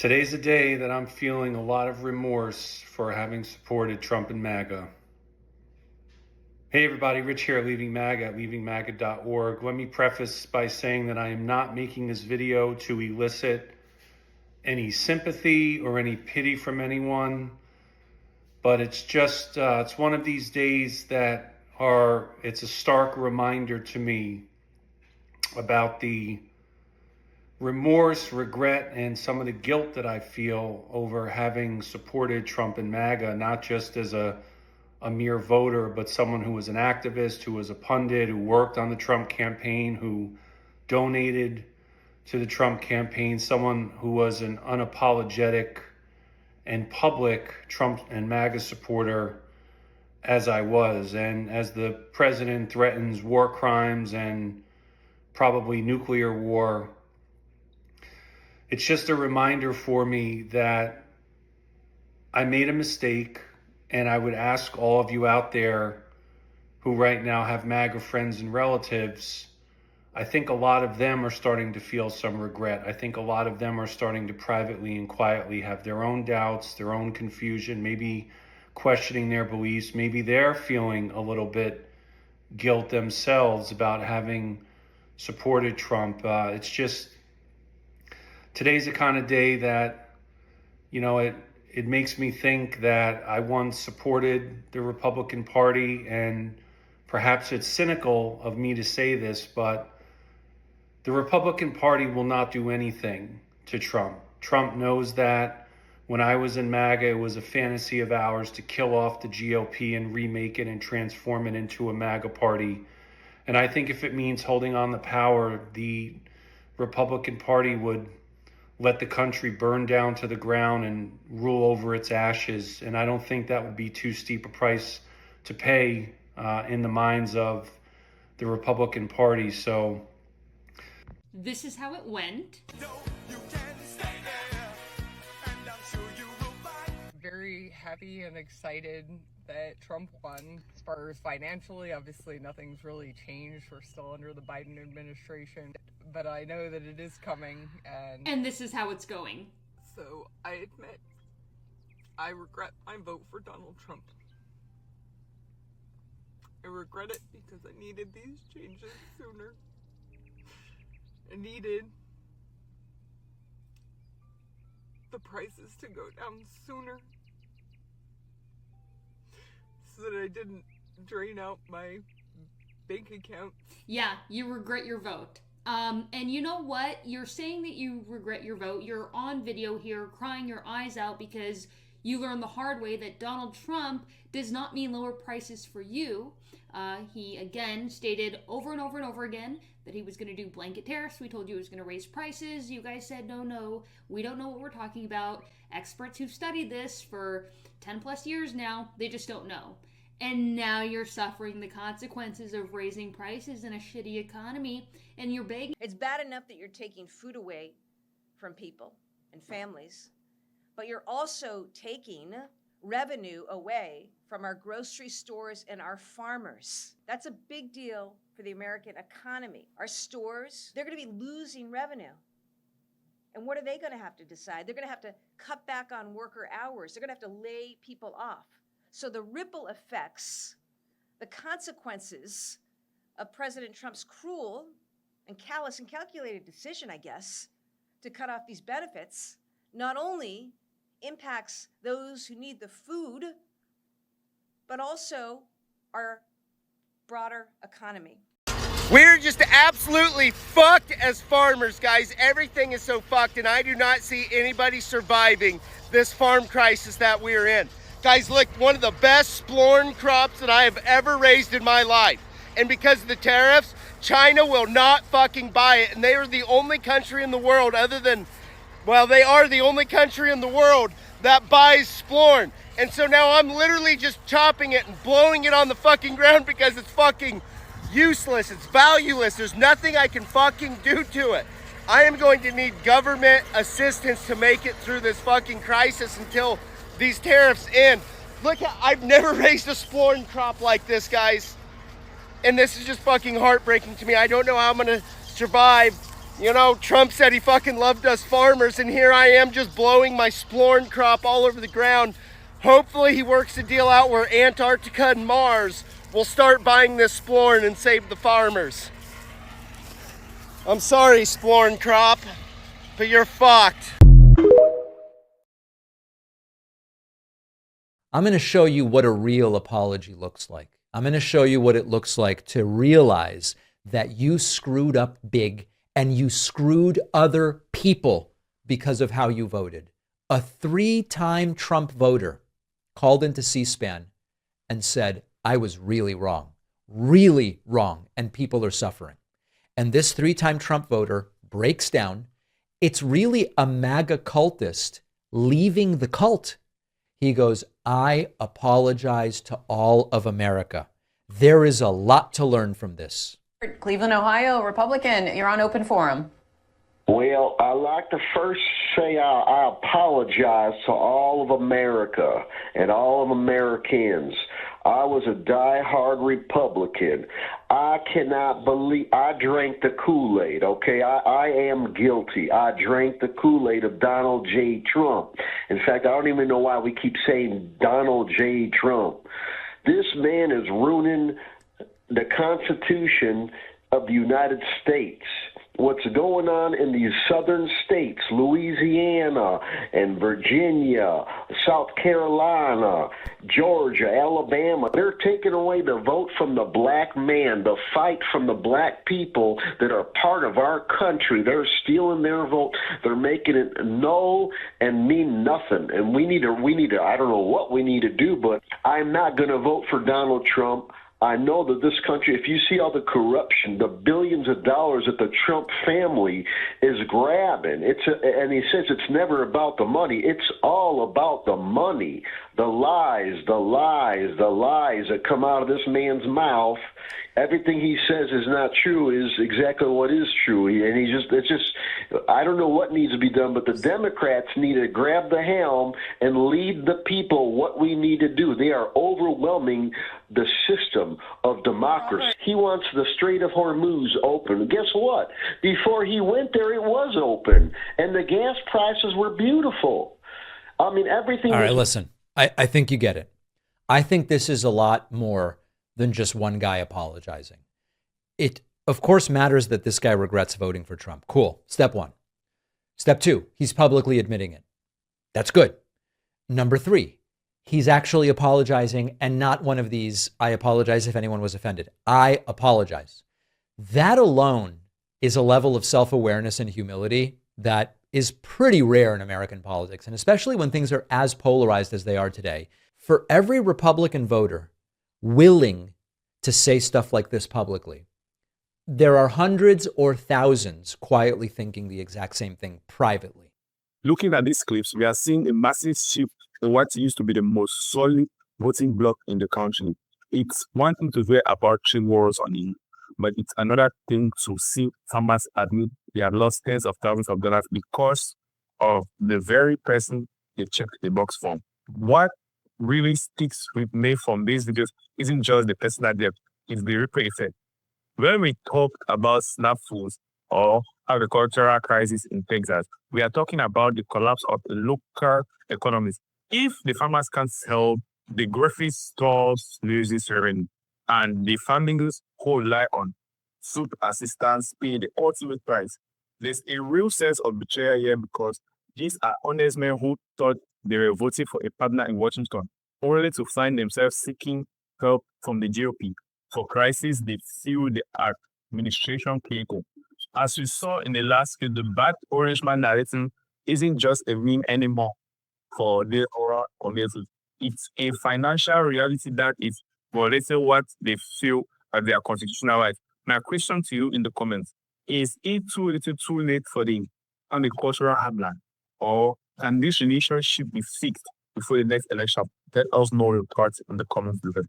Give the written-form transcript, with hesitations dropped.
Today's a day that I'm feeling a lot of remorse for having supported Trump and MAGA. Hey everybody, Rich here, Leaving MAGA at leavingmaga.org. Let me preface by saying that I am not making this video to elicit any sympathy or any pity from anyone, but it's just, it's one of these days that it's a stark reminder to me about the remorse, regret, and some of the guilt that I feel over having supported Trump and MAGA, not just as a mere voter, but someone who was an activist, who was a pundit, who worked on the Trump campaign, who donated to the Trump campaign, someone who was an unapologetic and public Trump and MAGA supporter as I was. And as the president threatens war crimes and probably nuclear war, it's just a reminder for me that I made a mistake, and I would ask all of you out there who right now have MAGA friends and relatives, I think a lot of them are starting to feel some regret. I think a lot of them are starting to privately and quietly have their own doubts, their own confusion, maybe questioning their beliefs. Maybe they're feeling a little bit guilt themselves about having supported Trump. It's just, today's the kind of day that, it makes me think that I once supported the Republican Party, and perhaps it's cynical of me to say this, but the Republican Party will not do anything to Trump. Trump knows that. When I was in MAGA, it was a fantasy of ours to kill off the GOP and remake it and transform it into a MAGA party. And I think if it means holding on the power, the Republican Party would let the country burn down to the ground and rule over its ashes. And I don't think that would be too steep a price to pay in the minds of the Republican Party. So this is how it went. No, you can't stay there, and I'm sure you will find. Very happy and excited that Trump won. As far as financially, obviously nothing's really changed. We're still under the Biden administration, but I know that it is coming, And this is how it's going. so I admit I regret my vote for Donald Trump. I regret it because I needed these changes sooner. I needed the prices to go down sooner so that I didn't drain out my bank account. Yeah, you regret your vote. And you know what? You're saying that you regret your vote. You're on video here crying your eyes out because you learned the hard way that Donald Trump does not mean lower prices for you. He again stated over and over and over again that he was going to do blanket tariffs. We told you he was going to raise prices. You guys said, no, we don't know what we're talking about. Experts who've studied this for 10 plus years now, they just don't know. And now you're suffering the consequences of raising prices in a shitty economy, and you're begging. It's bad enough that you're taking food away from people and families, but you're also taking revenue away from our grocery stores and our farmers. That's a big deal for the American economy. Our stores, they're going to be losing revenue. And what are they going to have to decide? They're going to have to cut back on worker hours. They're going to have to lay people off. So the ripple effects, the consequences of President Trump's cruel and callous and calculated decision, I guess, to cut off these benefits, not only impacts those who need the food, but also our broader economy. We're just absolutely fucked as farmers, guys. Everything is so fucked, and I do not see anybody surviving this farm crisis that we're in. Guys, look, one of the best splorn crops that I have ever raised in my life. And because of the tariffs, China will not fucking buy it. And they are the only country in the world they are the only country in the world that buys splorn. And so now I'm literally just chopping it and blowing it on the fucking ground because it's fucking useless. It's valueless. There's nothing I can fucking do to it. I am going to need government assistance to make it through this fucking crisis until these tariffs end. Look, I've never raised a splorn crop like this, guys. And this is just fucking heartbreaking to me. I don't know how I'm gonna survive You know, Trump said he fucking loved us farmers, and here I am just blowing my splorn crop all over the ground. Hopefully he works a deal out where Antarctica and Mars will start buying this splorn and save the farmers. I'm sorry, splorn crop, but you're fucked. I'm going to show you what a real apology looks like. I'm going to show you what it looks like to realize that you screwed up big and you screwed other people because of how you voted. A 3-time Trump voter called into C-SPAN and said, I was really wrong, and people are suffering. And this 3-time Trump voter breaks down. It's really a MAGA cultist leaving the cult. He goes, I apologize to all of America. There is a lot to learn from this. Cleveland, Ohio, Republican, you're on open forum. Well, I'd like to first say I apologize to all of America and all of Americans. I was a diehard Republican. I cannot believe I drank the Kool-Aid, okay? I am guilty. I drank the Kool-Aid of Donald J. Trump. In fact, I don't even know why we keep saying Donald J. Trump. This man is ruining the Constitution of the United States. What's going on in these southern states, Louisiana and Virginia, South Carolina, Georgia, Alabama, they're taking away the vote from the black man, the fight from the black people that are part of our country. They're stealing their vote. They're making it null and mean nothing. And we need to, I don't know what we need to do, but I'm not going to vote for Donald Trump. I know that this country, if you see all the corruption, the billions of dollars that the Trump family is grabbing, and he says it's never about the money. It's all about the money, the lies that come out of this man's mouth. Everything he says is not true is exactly what is true. I don't know what needs to be done, but the Democrats need to grab the helm and lead the people what we need to do. They are overwhelming the system of democracy. He wants the Strait of Hormuz open. Guess what? Before he went there, it was open, and the gas prices were beautiful. I mean, everything. All right, listen, I think you get it. I think this is a lot more than just one guy apologizing. It, of course, matters that this guy regrets voting for Trump. Cool. Step 1. Step 2, he's publicly admitting it. That's good. Number 3, he's actually apologizing and not one of these, I apologize if anyone was offended. I apologize. That alone is a level of self-awareness and humility that is pretty rare in American politics, and especially when things are as polarized as they are today. For every Republican voter willing to say stuff like this publicly, there are hundreds or thousands quietly thinking the exact same thing privately. Looking at these clips, we are seeing a massive shift in what used to be the most solid voting bloc in the country. It's one thing to hear about trade wars on it, but it's another thing to see farmers admit they have lost tens of thousands of dollars because of the very person they checked the box for. What really sticks with me from these videos isn't just the personal debt, it's the ripple effect. When we talk about SNAP foods or agricultural crisis in Texas, we are talking about the collapse of the local economies. If the farmers can't sell, the grocery stores loses revenue, and the families who rely on food assistance pay the ultimate price. There's a real sense of betrayal here because these are honest men who thought they were voting for a partner in Washington, only to find themselves seeking help from the GOP. For crisis, they feel the administration capable. As we saw in the last clip, the bad orange man narrative isn't just a meme anymore for the oral communities. It's a financial reality that is violating what they feel are their constitutional rights. My question to you in the comments, is it too little too late for the agricultural heartland? Or can this relationship be fixed before the next election? Let us know your thoughts in the comments below.